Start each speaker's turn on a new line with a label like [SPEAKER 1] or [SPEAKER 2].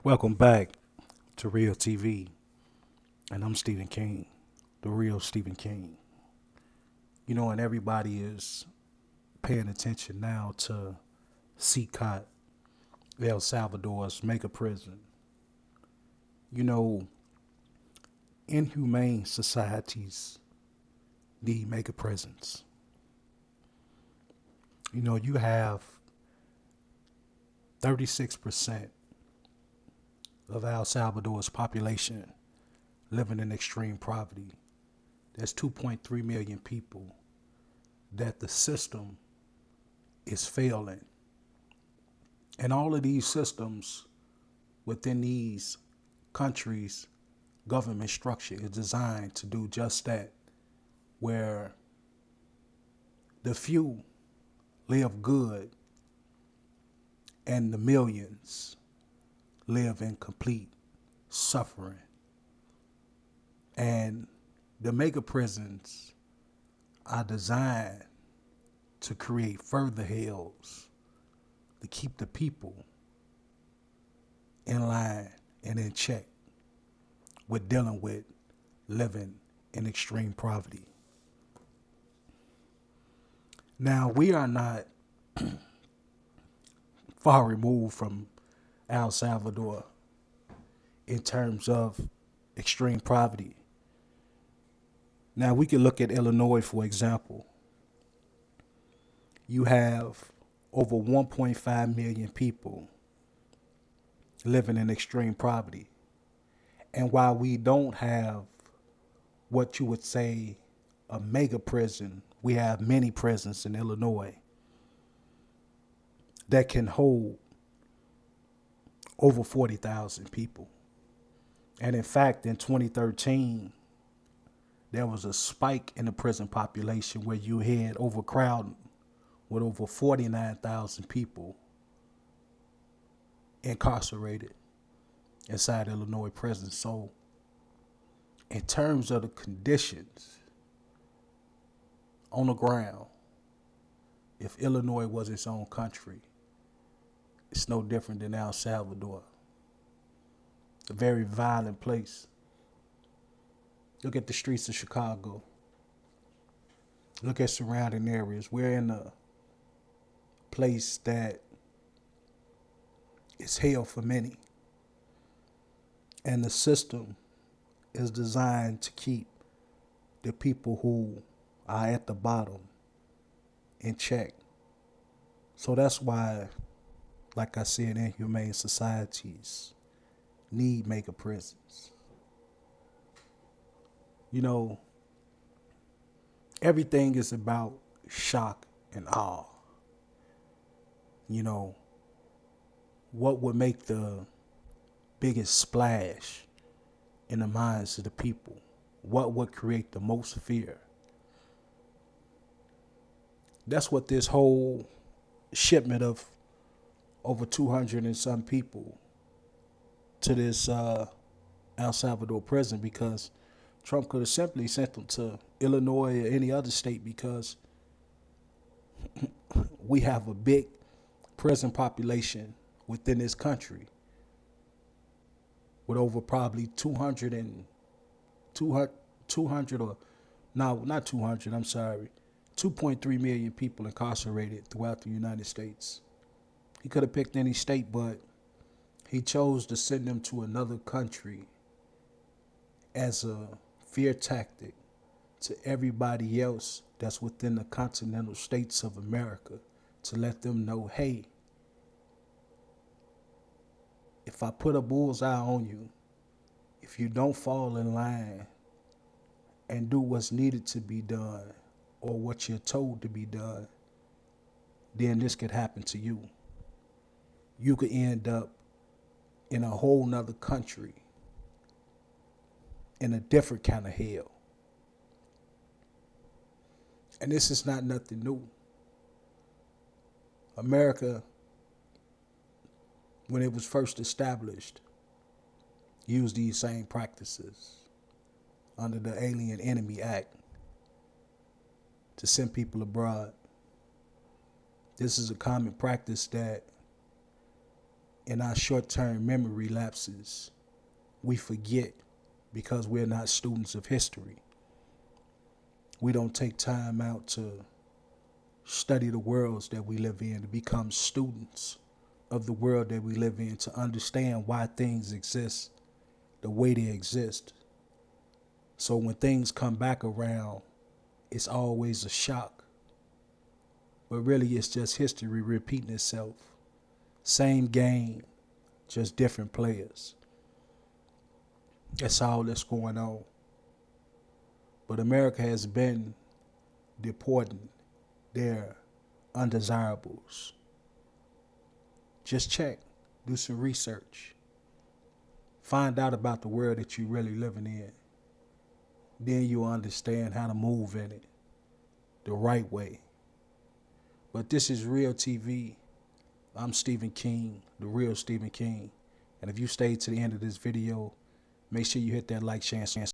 [SPEAKER 1] Welcome back to Real TV, and I'm Stephen King, the real Stephen King. And everybody is paying attention now to CCOT, El Salvador's mega prison. You know, inhumane societies need mega prisons. You have 36% of El Salvador's population living in extreme poverty. There's 2.3 million people that the system is failing. And all of these systems within these countries, government structure is designed to do just that, where the few live good and the millions live in complete suffering. And the mega prisons are designed to create further hells to keep the people in line and in check with dealing with living in extreme poverty. Now, we are not far removed from El Salvador in terms of extreme poverty. Now, we can look at Illinois, for example. You have over 1.5 million people living in extreme poverty. And while we don't have what you would say a mega prison, we have many prisons in Illinois that can hold over 40,000 people. And in fact, in 2013, there was a spike in the prison population where you had overcrowding with over 49,000 people incarcerated inside Illinois prison. So, in terms of the conditions on the ground, if Illinois was its own country, it's no different than El Salvador. It's a very violent place. Look at the streets of Chicago. Look at surrounding areas. We're in a place that is hell for many. And the system is designed to keep the people who are at the bottom in check. So that's why, like I said, inhumane societies need mega prisons. You know, everything is about shock and awe. You know, what would make the biggest splash in the minds of the people? What would create the most fear? That's what this whole shipment of over 200 and some people to this El Salvador prison, because Trump could have simply sent them to Illinois or any other state, because we have a big prison population within this country with over probably 200 or no, not 200, I'm sorry, 2.3 million people incarcerated throughout the United States. He could have picked any state, but he chose to send them to another country as a fear tactic to everybody else that's within the continental states of America, to let them know, hey, if I put a bullseye on you, if you don't fall in line and do what's needed to be done or what you're told to be done, then this could happen to you. You could end up in a whole nother country in a different kind of hell. And this is not nothing new. America, when it was first established, used these same practices under the Alien Enemy Act to send people abroad. This is a common practice that in our short-term memory lapses, we forget because we're not students of history. We don't take time out to study the worlds that we live in, to become students of the world that we live in, to understand why things exist the way they exist. So when things come back around, it's always a shock. But really, it's just history repeating itself. Same game, just different players. That's all that's going on. But America has been deporting their undesirables. Just check, do some research, find out about the world that you're really living in. Then you'll understand how to move in it the right way. But this is Real TV. I'm Stephen King, the real Stephen King. And if you stayed to the end of this video, make sure you hit that like, share, and